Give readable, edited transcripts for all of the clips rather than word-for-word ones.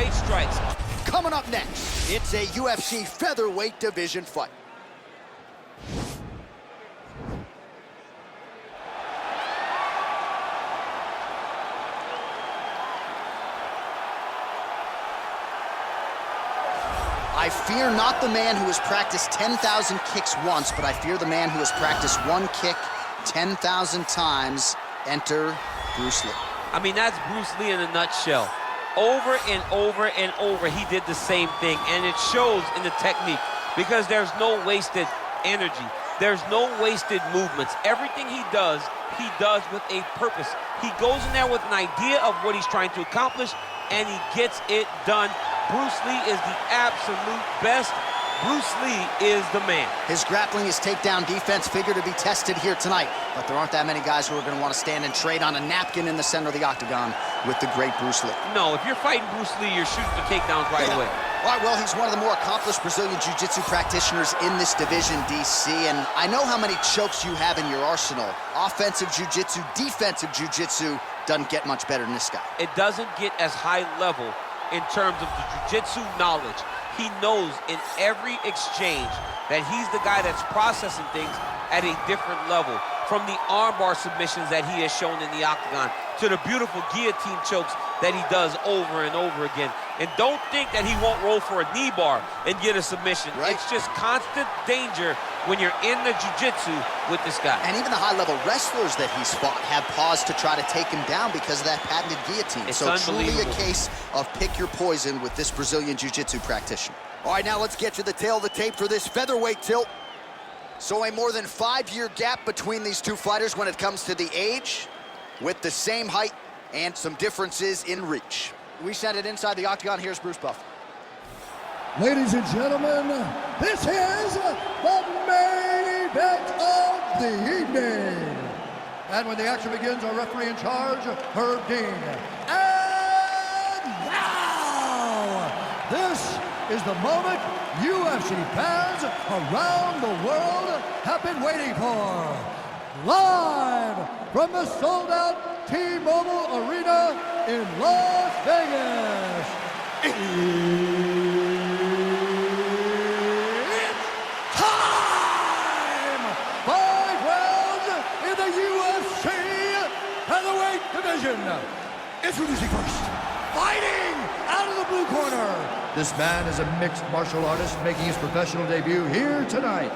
great strikes. Coming up next, it's a UFC featherweight division fight. I fear not the man who has practiced 10,000 kicks once, but I fear the man who has practiced one kick 10,000 times. Enter Bruce Lee. I mean, that's Bruce Lee in a nutshell. Over and over and over, he did the same thing, and it shows in the technique because there's no wasted energy. There's no wasted movements. Everything he does with a purpose. He goes in there with an idea of what he's trying to accomplish, and he gets it done. Bruce Lee is the absolute best. Bruce Lee is the man. His grappling, his takedown defense figure to be tested here tonight, but there aren't that many guys who are going to want to stand and trade on a napkin in the center of the octagon with the great Bruce Lee. No, if you're fighting Bruce Lee, you're shooting the takedowns right away. All right, well, he's one of the more accomplished Brazilian Jiu-Jitsu practitioners in this division, DC, and I know how many chokes you have in your arsenal. Offensive Jiu-Jitsu, defensive Jiu-Jitsu doesn't get much better than this guy. It doesn't get as high level in terms of the Jiu-Jitsu knowledge. He knows in every exchange that he's the guy that's processing things at a different level. From the armbar submissions that he has shown in the octagon to the beautiful guillotine chokes that he does over and over again. And don't think that he won't roll for a knee bar and get a submission. Right. It's just constant danger when you're in the jiu-jitsu with this guy. And even the high-level wrestlers that he's fought have paused to try to take him down because of that patented guillotine. It's so truly a unbelievable. case of pick your poison with this Brazilian Jiu-Jitsu practitioner. All right, now let's get to the tail of the tape for this featherweight tilt. So a more than 5-year gap between these two fighters when it comes to the age, with the same height and some differences in reach. We send it inside the octagon. Here's Bruce Buffer. Ladies and gentlemen, this is the main event of the evening. And when the action begins, our referee in charge, Herb Dean. And now, this is the moment UFC fans around the world have been waiting for. Live from the sold-out T-Mobile Arena in Las Vegas. It's time! 5 rounds in the UFC featherweight division. Introducing first, fighting out of the blue corner. This man is a mixed martial artist making his professional debut here tonight.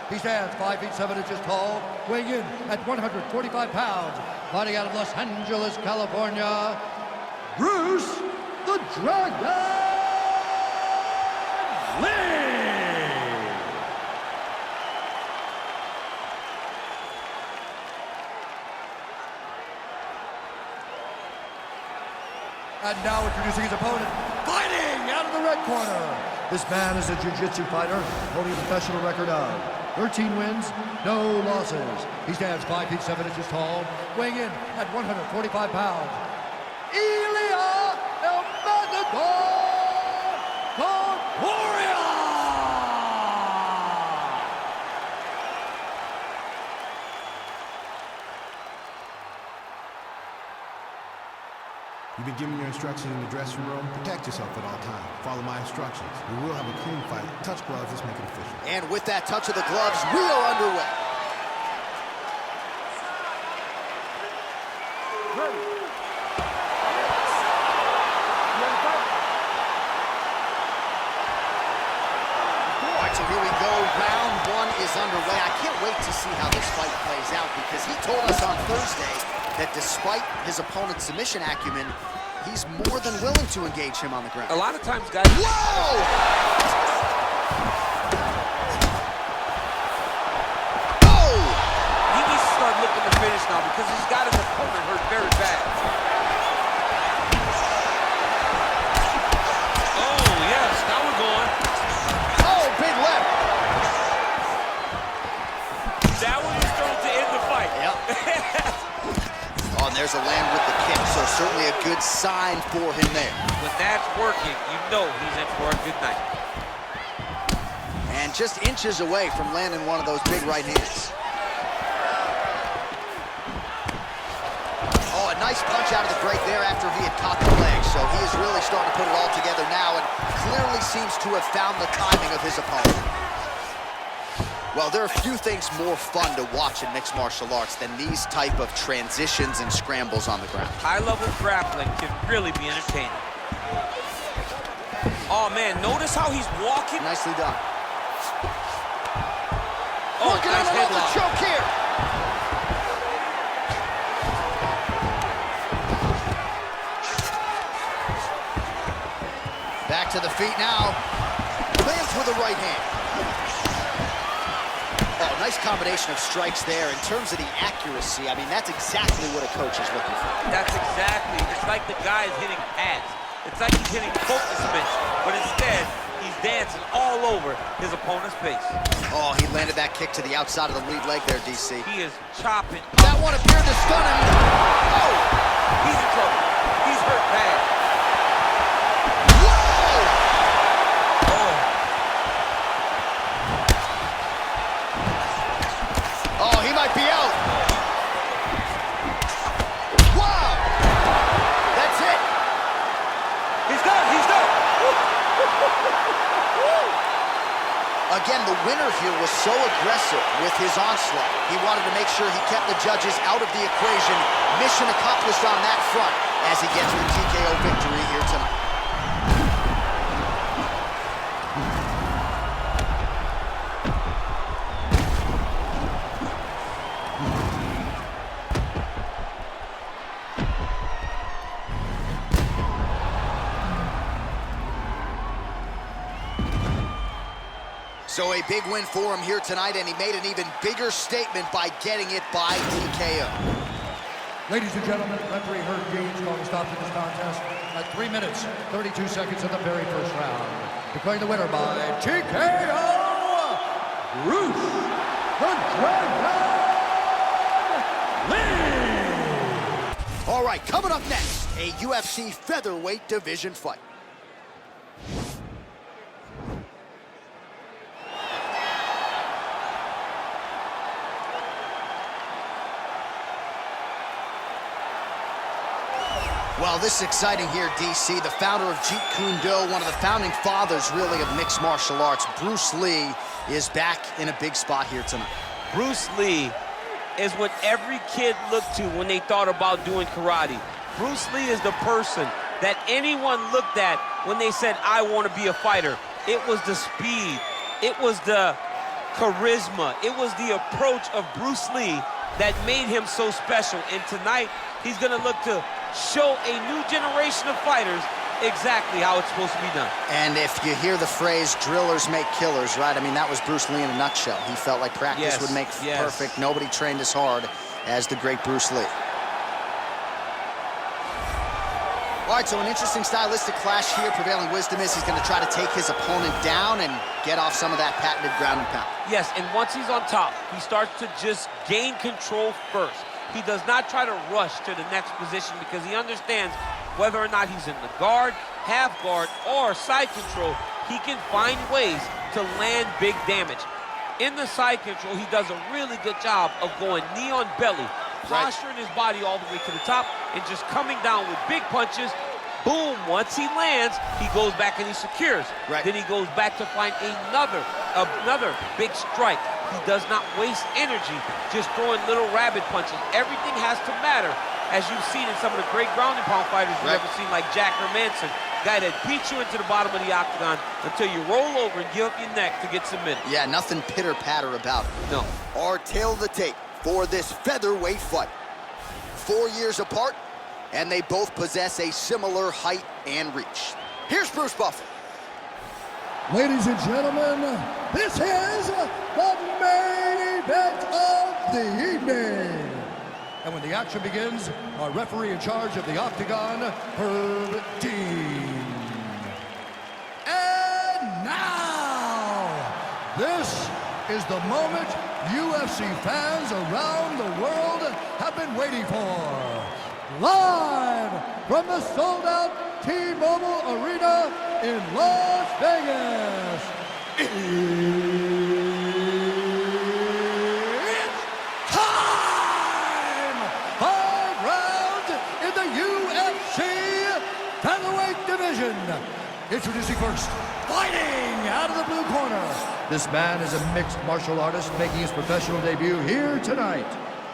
He stands 5 feet 7 inches tall, weighing in at 145 pounds, fighting out of Los Angeles, California, Bruce the Dragon Lee! And now introducing his opponent, fighting out of the red corner. This man is a jiu-jitsu fighter holding a professional record of 13 wins, no losses. He stands 5 feet 7 inches tall, weighing in at 145 pounds. Ilya Emmett Topuria! You've been given your instructions in the dressing room. Protect yourself at all times. Follow my instructions. We will have a clean fight. Touch gloves, let's make it official. And with that touch of the gloves, we are underway. Ready. All right, so here we go. Round 1 is underway. I can't wait to see how this fight plays out because he told us on Thursday that despite his opponent's submission acumen, he's more than willing to engage him on the ground. A lot of times, guys... Whoa! Oh! He needs to start looking to finish now because he's got his opponent hurt very bad. Oh, yes, now we're going. Oh, big left. That one is thrown to end the fight. Yep. Oh, and there's a land with the kick, so certainly a good sign for him there. When that's working, you know he's in for a good night. And just inches away from landing one of those big right hands. Oh, a nice punch advantage out of the break there after he had caught the leg. So he is really starting to put it all together now and clearly seems to have found the timing of his opponent. Well, there are few things more fun to watch in mixed martial arts than these type of transitions and scrambles on the ground. High-level grappling can really be entertaining. Oh, man, notice how he's walking? Nicely done. Oh, working nice on another headlock. choke here. Back to the feet now. Lands with the right hand. Oh, nice combination of strikes there. In terms of the accuracy, I mean, that's exactly what a coach is looking for. That's exactly. It's like the guy is hitting pads. It's like he's hitting focus mitts, but instead, he's dancing all over his opponent's face. Oh, he landed that kick to the outside of the lead leg there, DC. He is chopping. That one appeared to stun him. Oh! He's in trouble. He's hurt bad. Oh, he might be out. Wow! That's it. He's done. He's done. Again, the winner here was so aggressive with his onslaught. He wanted to make sure he kept the judges out of the equation. Mission accomplished on that front as he gets the TKO victory here tonight. So a big win for him here tonight, and he made an even bigger statement by getting it by TKO. Ladies and gentlemen, referee Herb Dean's going to stop to this contest at 3 minutes, 32 seconds of the very first round. Declaring the winner by TKO, Bruce the Dragon Lee! All right, coming up next, a UFC featherweight division fight. Well, this is exciting here, DC. The founder of Jeet Kune Do, one of the founding fathers, really, of mixed martial arts, Bruce Lee, is back in a big spot here tonight. Bruce Lee is what every kid looked to when they thought about doing karate. Bruce Lee is the person that anyone looked at when they said, I want to be a fighter. It was the speed. It was the charisma. It was the approach of Bruce Lee that made him so special. And tonight, he's going to look to show a new generation of fighters exactly how it's supposed to be done. And if you hear the phrase, drillers make killers, right? I mean, that was Bruce Lee in a nutshell. He felt like practice would make perfect. Nobody trained as hard as the great Bruce Lee. All right, so an interesting stylistic clash here. Prevailing wisdom is he's going to try to take his opponent down and get off some of that patented ground and pound. Yes, and once he's on top, he starts to just gain control first. He does not try to rush to the next position because he understands whether or not he's in the guard, half guard, or side control, he can find ways to land big damage. In the side control, he does a really good job of going knee on belly, posturing his body all the way to the top, and just coming down with big punches. Boom, once he lands, he goes back and he secures. Then he goes back to find another big strike. He does not waste energy just throwing little rabbit punches. Everything has to matter, as you've seen in some of the great ground and pound fighters you've ever seen, like Jack Hermanson, guy that beats you into the bottom of the octagon until you roll over and give up your neck to get submitted. Yeah, nothing pitter-patter about it. No. Our tail of the tape for this featherweight fight. 4 years apart, and they both possess a similar height and reach. Here's Bruce Buffer. Ladies and gentlemen, this is the main event of the evening. And when the action begins, our referee in charge of the octagon, Herb Dean. And now, this is the moment UFC fans around the world have been waiting for. Live from the sold-out T-Mobile Arena in Las Vegas. It's time! 5 rounds in the division. Introducing first, fighting out of the blue corner. This man is a mixed martial artist making his professional debut here tonight.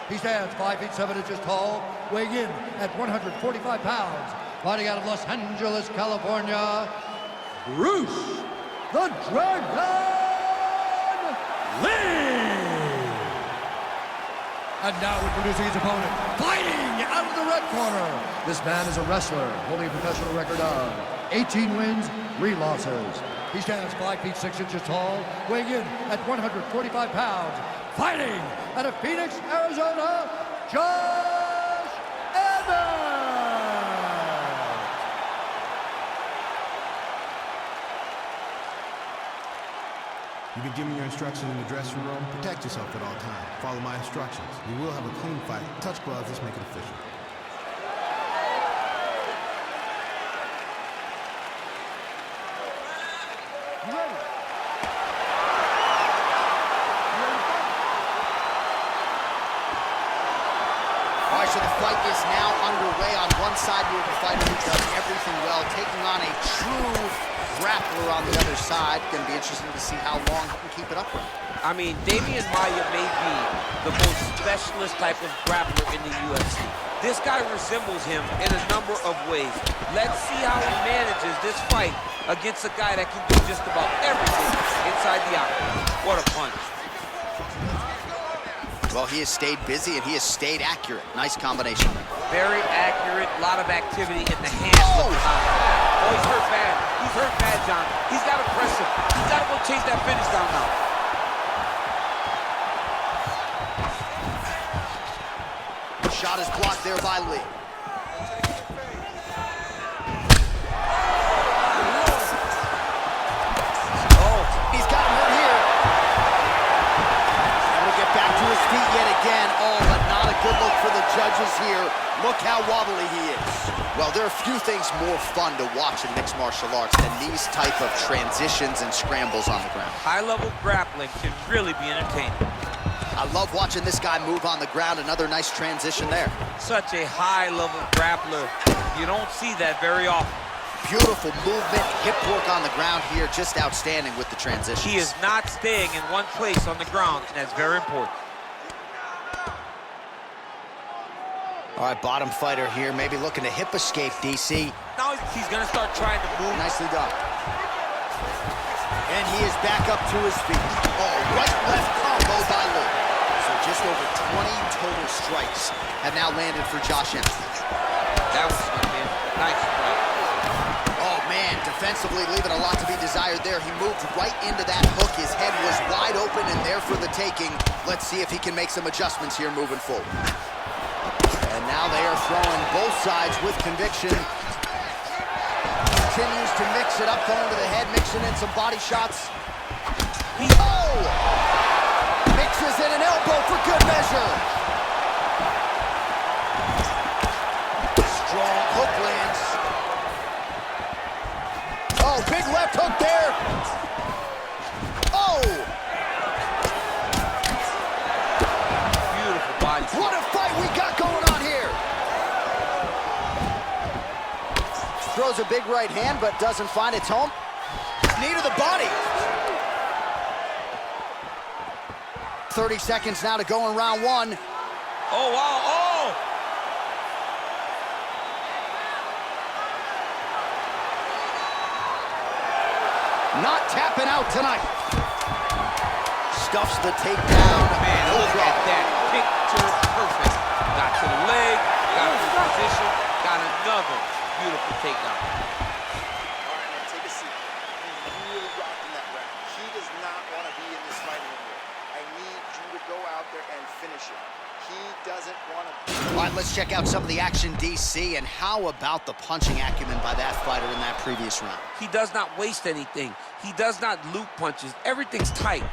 He stands 5 feet 7 inches tall, weighing in at 145 pounds. Fighting out of Los Angeles, California, Bruce the Dragon Lee. And now introducing his opponent, fighting out of the red corner. This man is a wrestler holding a professional record of 18 wins, 3 losses. He stands 5 feet 6 inches tall, weighing in at 145 pounds. Fighting out of Phoenix, Arizona, Josh Emmett. You've been given your instructions in the dressing room. Protect yourself at all times. Follow my instructions. We will have a clean fight. Touch gloves. Let's make it official. You ready? All right, so the fight is now underway. On one side, we have a fighter who does everything well, taking on a true grappler on the other side. Going to be interesting to see how long he can keep it upright. I mean, Damian Maia may be the most specialist type of grappler in the UFC. This guy resembles him in a number of ways. Let's see how he manages this fight against a guy that can do just about everything inside the octagon. What a punch. Well, he has stayed busy and he has stayed accurate. Nice combination. Very accurate, a lot of activity in the hands. Oh! Oh, he's hurt bad. He's hurt bad, John. He's got to press him. He's got to go chase that finish down now. Shot is blocked there by Lee. Oh, he's got him hurt here. Able to get back to his feet yet again. Oh, but not a good look for the judges here. Look how wobbly he is. Well, there are few things more fun to watch in mixed martial arts than these type of transitions and scrambles on the ground. High-level grappling can really be entertaining. I love watching this guy move on the ground. Another nice transition there. Such a high-level grappler. You don't see that very often. Beautiful movement, hip work on the ground here. Just outstanding with the transitions. He is not staying in one place on the ground, and that's very important. All right, bottom fighter here, maybe looking to hip escape, DC. Now he's going to start trying to move. Nicely done. And he is back up to his feet. Oh, right-left combo by Lee. So just over 20 total strikes have now landed for Josh Emmett. That was good, man. Nice strike. Oh, man, defensively leaving a lot to be desired there. He moved right into that hook. His head was wide open and there for the taking. Let's see if he can make some adjustments here moving forward. And now they are throwing both sides with conviction. Continues to mix it up, going to the head, mixing in some body shots. Oh! Mixes in an elbow for good measure. Strong hook lands. Oh, big left hook there. Oh! Beautiful body. What a fight we got going on here. Throws a big right hand, but doesn't find its home. Knee to the body. 30 seconds now to go in round one. Oh, wow, oh! Not tapping out tonight. Stuffs the takedown. Man, No look problem. at that. Picture perfect. Got to the leg, got to the position, got another beautiful takedown. All right, man, take a seat. He's really rocking that round. He does not want to be in this fight anymore. I need you to go out there and finish it. He doesn't want to. All right, let's check out some of the action, DC, and how about the punching acumen by that fighter in that previous round? He does not waste anything. He does not loop punches. Everything's tight.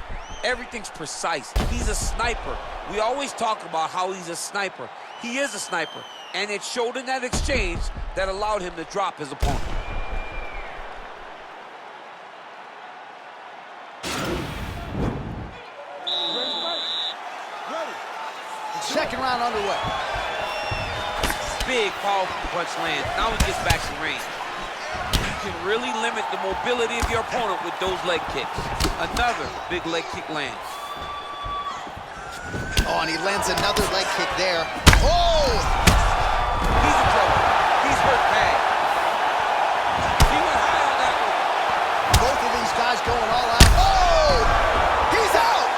Everything's precise. He's a sniper. We always talk about how he's a sniper. He is a sniper, and it showed in that exchange that allowed him to drop his opponent. Second round underway. Big, powerful punch lands. Now he gets back to range. can really limit the mobility of your opponent with those leg kicks. Another big leg kick lands. Oh, and he lands another leg kick there. Oh! He's in trouble. He's hurt bad. He went high on that one. Both of these guys going all out. Oh! He's out!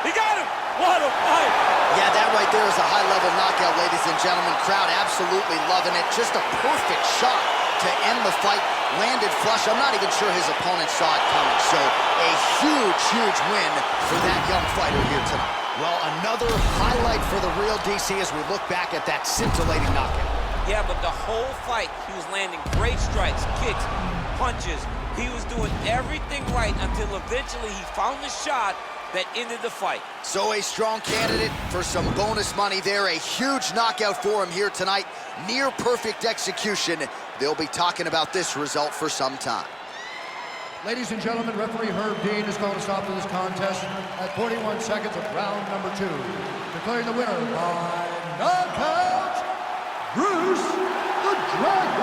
He got him! What a fight! Yeah, that right there is a high-level knockout, ladies and gentlemen. Crowd absolutely loving it. Just a perfect shot to end the fight. Landed flush. I'm not even sure his opponent saw it coming. So a huge, huge win for that young fighter here tonight. Well, another highlight for the real DC as we look back at that scintillating knockout. Yeah, but the whole fight, he was landing great strikes, kicks, punches. He was doing everything right until eventually he found the shot that ended the fight. So a strong candidate for some bonus money there. A huge knockout for him here tonight. Near perfect execution. They'll be talking about this result for some time. Ladies and gentlemen, referee Herb Dean is going to stop to this contest at 41 seconds of round number 2. Declaring the winner by knockout, Bruce the Dragon